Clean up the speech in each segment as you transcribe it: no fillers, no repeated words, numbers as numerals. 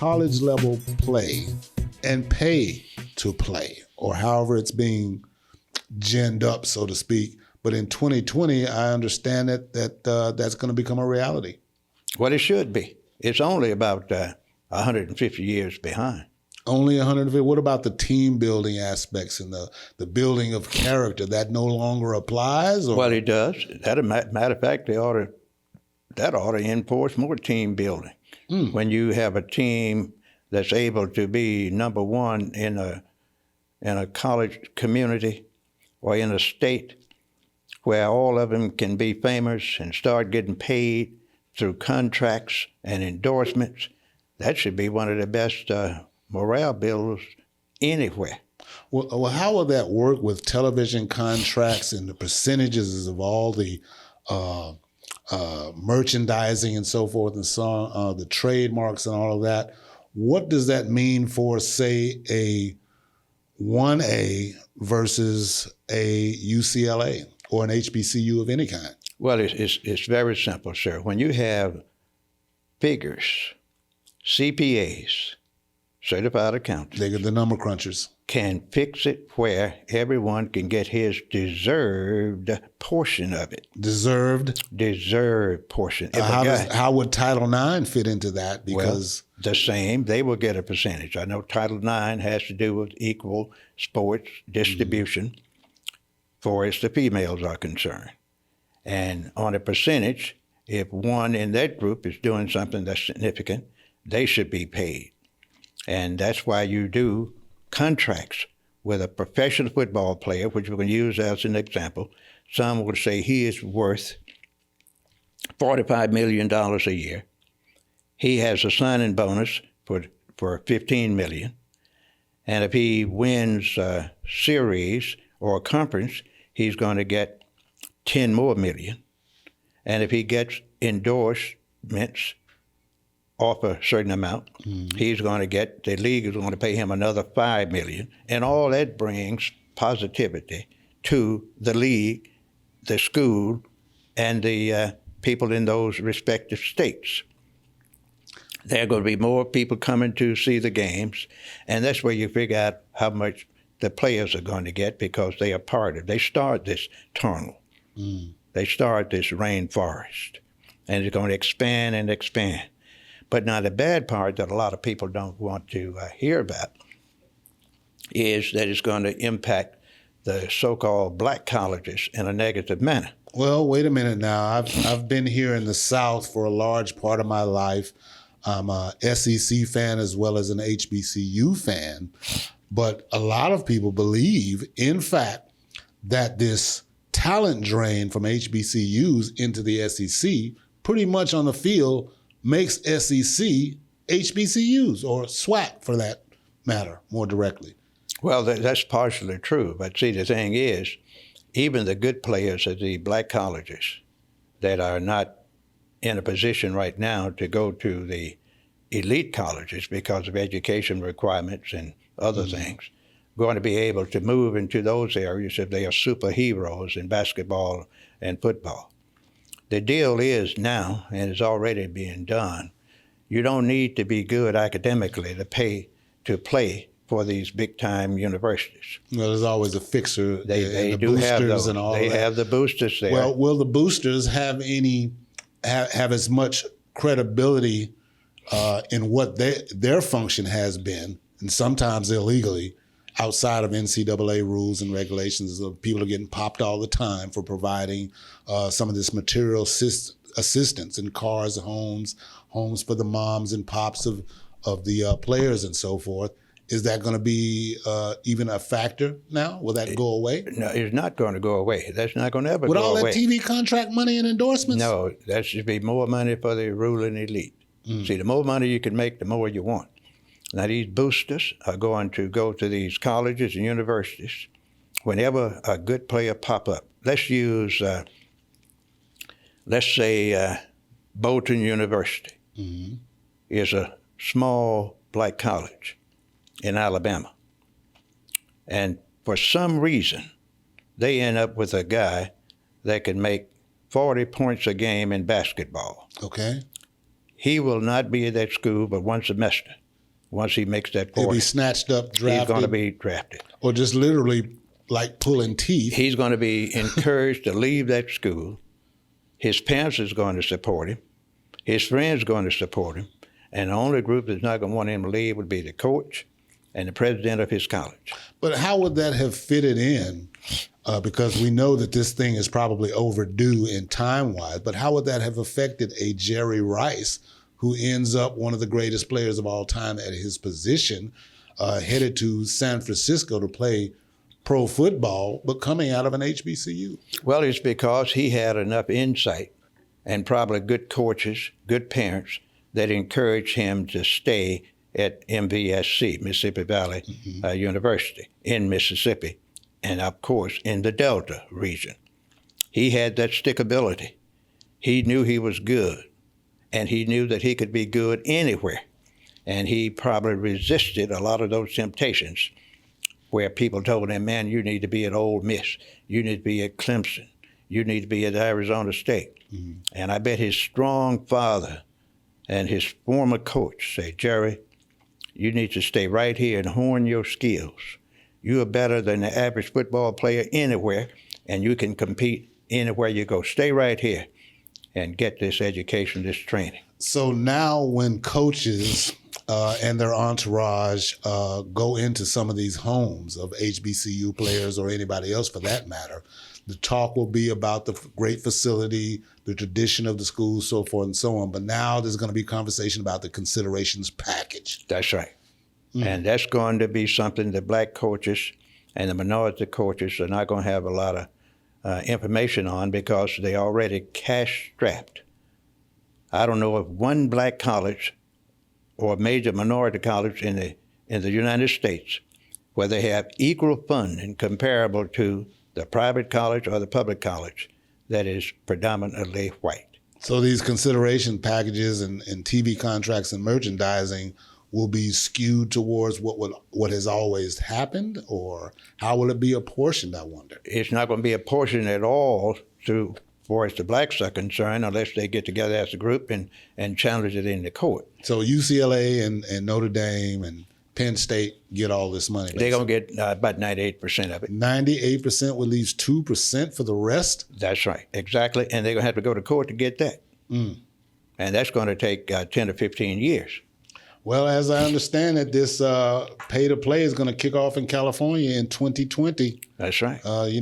college level play and pay to play, or however it's being ginned up, so to speak. But in 2020, I understand that's going to become a reality. Well, it should be. It's only about 150 years behind. Only 150. What about the team building aspects and the building of character? That no longer applies? Or? Well, it does. Matter of fact, that ought to enforce more team building. When you have a team that's able to be number one in a college community or in a state where all of them can be famous and start getting paid through contracts and endorsements, that should be one of the best morale builders anywhere. Well, how will that work with television contracts and the percentages of all the merchandising and so forth and so on, the trademarks and all of that? What does that mean for, say, a 1A versus a UCLA or an HBCU of any kind? Well, it's very simple, sir. When you have figures, CPAs, certified accountants, They get the number crunchers. can fix it where everyone can get his deserved portion of it. Deserved Portion. How would Title IX fit into that? Because the same, they will get a percentage. I know Title IX has to do with equal sports distribution for as the females are concerned. And on a percentage, if one in that group is doing something that's significant, they should be paid. And that's why you do contracts with a professional football player, which we can use as an example. Some would say he is worth $45 million a year. He has a signing bonus for $15 million. And if he wins a series or a conference, he's going to get $10 more million. And if he gets endorsements off a certain amount, he's going to get, the league is going to pay him another $5 million. And all that brings positivity to the league, the school, and the people in those respective states. There are going to be more people coming to see the games, and that's where you figure out how much the players are going to get because they are part of it. They start this tunnel. They start this rainforest, and it's going to expand and expand. But now the bad part that a lot of people don't want to hear about is that it's going to impact the so-called black colleges in a negative manner. Well, wait a minute now. I've been here in the South for a large part of my life. I'm a SEC fan as well as an HBCU fan. But a lot of people believe, in fact, that this talent drain from HBCUs into the SEC pretty much on the field makes SEC HBCUs, or SWAC for that matter, more directly. Well, that's partially true. But see, the thing is, even the good players at the black colleges that are not in a position right now to go to the elite colleges because of education requirements and other things, going to be able to move into those areas if they are superheroes in basketball and football. The deal is now, and it's already being done, you don't need to be good academically to play for these big-time universities. Well, there's always a fixer. They do have those. And all they that. have the boosters there. Well, will the boosters have as much credibility in what their function has been, and sometimes illegally, outside of NCAA rules and regulations? People are getting popped all the time for providing some of this material assistance in cars, homes for the moms and pops of the players and so forth. Is that going to be even a factor now? Will that go away? No, it's not going to go away. That's not going to ever With go away. all that TV contract money and endorsements? No, that should be more money for the ruling elite. See, the more money you can make, the more you want. Now, these boosters are going to go to these colleges and universities whenever a good player pop up. Let's use, let's say, Bolton University is a small black college in Alabama. And for some reason, they end up with a guy that can make 40 points a game in basketball. Okay. He will not be at that school but one semester. once he makes that He'll 40, be snatched up, drafted. he's going to be drafted. Or just literally like pulling teeth. He's going to be encouraged to leave that school. His parents is going to support him. His friends are going to support him. And the only group that's not going to want him to leave would be the coach and the president of his college. But how would that have fitted in? Because we know that this thing is probably overdue in time-wise, but how would that have affected a Jerry Rice, who ends up one of the greatest players of all time at his position, headed to San Francisco to play pro football, but coming out of an HBCU? Well, it's because he had enough insight and probably good coaches, good parents, that encouraged him to stay at MVSC, Mississippi Valley University, in Mississippi, and of course in the Delta region. He had that stickability. He knew he was good, and he knew that he could be good anywhere. And he probably resisted a lot of those temptations where people told him, man, you need to be at Ole Miss, you need to be at Clemson, you need to be at Arizona State. And I bet his strong father and his former coach say, Jerry, you need to stay right here and hone your skills. You are better than the average football player anywhere, and you can compete anywhere you go. Stay right here and get this education, this training. So now when coaches and their entourage go into some of these homes of HBCU players or anybody else for that matter, the talk will be about the great facility, the tradition of the school, so forth and so on. But now there's going to be conversation about the considerations package. That's right. And that's going to be something that black coaches and the minority coaches are not going to have a lot of information on because they already cash-strapped. I don't know of one black college or a major minority college in the United States where they have equal funding comparable to the private college or the public college that is predominantly white. So these consideration packages and TV contracts and merchandising will be skewed towards what has always happened, or how will it be apportioned, I wonder? It's not going to be apportioned at all through, far as the blacks are concerned, unless they get together as a group and challenge it in the court. So UCLA and Notre Dame and Penn State get all this money. They're going to get about 98% of it. 98% will leave 2% for the rest? That's right, exactly. And they're going to have to go to court to get that. And that's going to take 10 to 15 years. Well, as I understand it, this pay to play is going to kick off in California in 2020. That's right. 3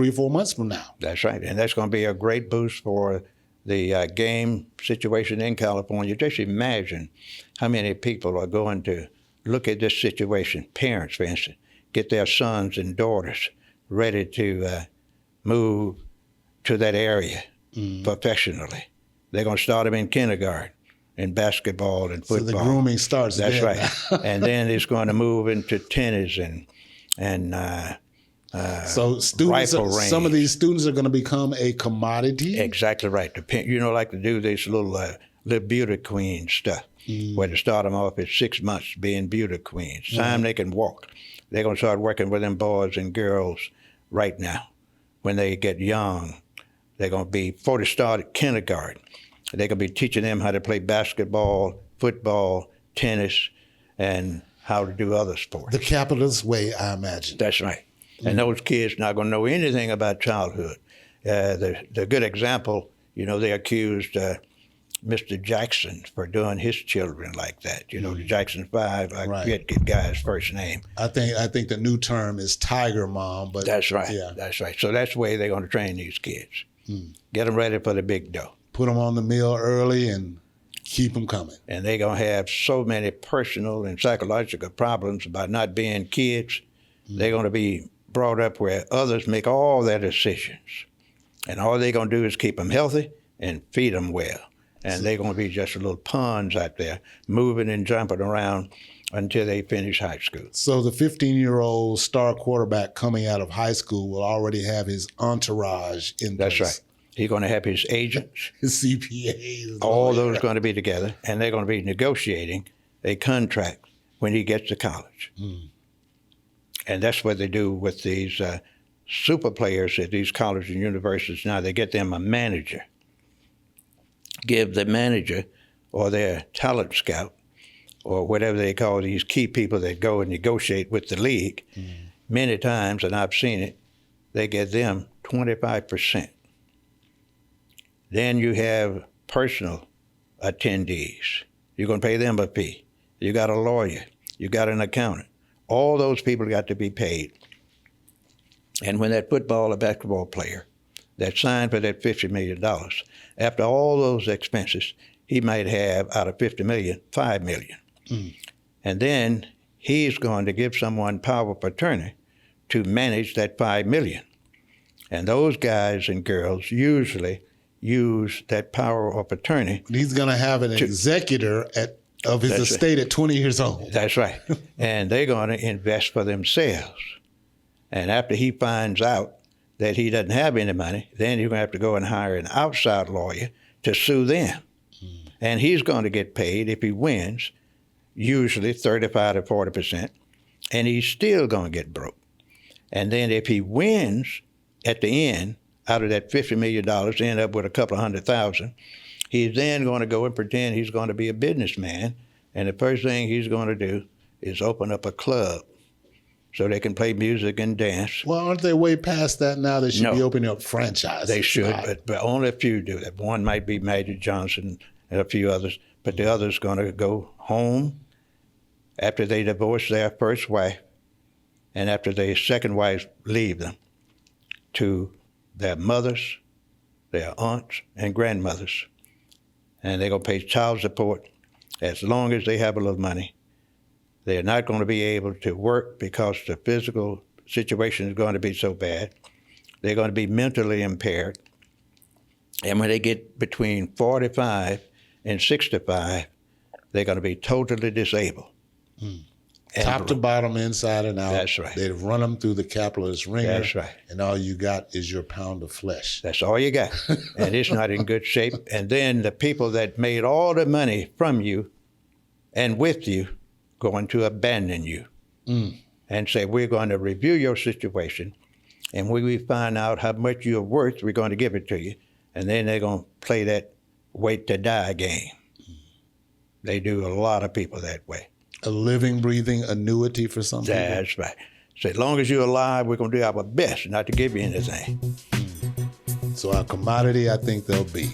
or 4 months from now. That's right. And that's going to be a great boost for the game situation in California. Just imagine how many people are going to look at this situation, parents, for instance, get their sons and daughters ready to move to that area professionally. They're going to start them in kindergarten, in basketball and football. So the grooming starts That's there. right. And then it's going to move into tennis and so students, rifle range. Some of these students are going to become a commodity. Exactly right. Like to do this little beauty queen stuff, where to start them off at 6 months being beauty queens. Time they can walk. They're going to start working with them boys and girls right now. When they get young, they're going to be, before they start at kindergarten, they're going to be teaching them how to play basketball, football, tennis, and how to do other sports. The capitalist way, I imagine. That's right. And those kids not going to know anything about childhood. The good example, they accused Mr. Jackson for doing his children like that. The Jackson Five. I forget the guy's first name. I think the new term is Tiger Mom. But that's right. Yeah. That's right. So that's the way they're going to train these kids. Get them ready for the big dough. Put them on the mill early and keep them coming. And they're going to have so many personal and psychological problems about not being kids. They're going to be brought up where others make all their decisions. And all they're going to do is keep them healthy and feed them well. And they're going to be just little pawns out there, moving and jumping around until they finish high school. So the 15-year-old star quarterback coming out of high school will already have his entourage in place. That's right. He's going to have his agents. His CPAs. All those going to be together, and they're going to be negotiating a contract when he gets to college. And that's what they do with these super players at these colleges and universities now. They get them a manager. Give the manager or their talent scout or whatever they call these key people that go and negotiate with the league, many times, and I've seen it, they get them 25%. Then you have personal attendees. You're going to pay them a fee. You got a lawyer. You got an accountant. All those people got to be paid. And when that football or basketball player that signed for that $50 million, after all those expenses, he might have out of $50 million, $5 million. And then he's going to give someone power of attorney to manage that $5 million. And those guys and girls usually use that power of attorney. He's going to have an executor of his estate at 20 years old. That's right. And they're going to invest for themselves. And after he finds out that he doesn't have any money, then you're going to have to go and hire an outside lawyer to sue them. And he's going to get paid, if he wins, usually 35 to 40%, and he's still going to get broke. And then if he wins at the end, out of that $50 million, end up with a couple of $100,000, he's then going to go and pretend he's going to be a businessman, and the first thing he's going to do is open up a club so they can play music and dance. Well, aren't they way past that now? They should be opening up franchises. They should, but only a few do that. One might be Magic Johnson and a few others, but the other's going to go home after they divorce their first wife and after their second wife leave them to their mothers, their aunts, and grandmothers. And they're going to pay child support as long as they have a little money. They're not going to be able to work because the physical situation is going to be so bad. They're going to be mentally impaired. And when they get between 45 and 65, they're going to be totally disabled. Top to bottom, inside and out. That's right. They'd run them through the capitalist ringer. That's right. And all you got is your pound of flesh. That's all you got. And it's not in good shape. And then the people that made all the money from you and with you going to abandon you and say, we're going to review your situation, and when we find out how much you're worth, we're going to give it to you. And then they're going to play that wait to die game. They do a lot of people that way. A living, breathing annuity for some people. That's right. So as long as you're alive, we're going to do our best not to give you anything. So our commodity, I think they'll be.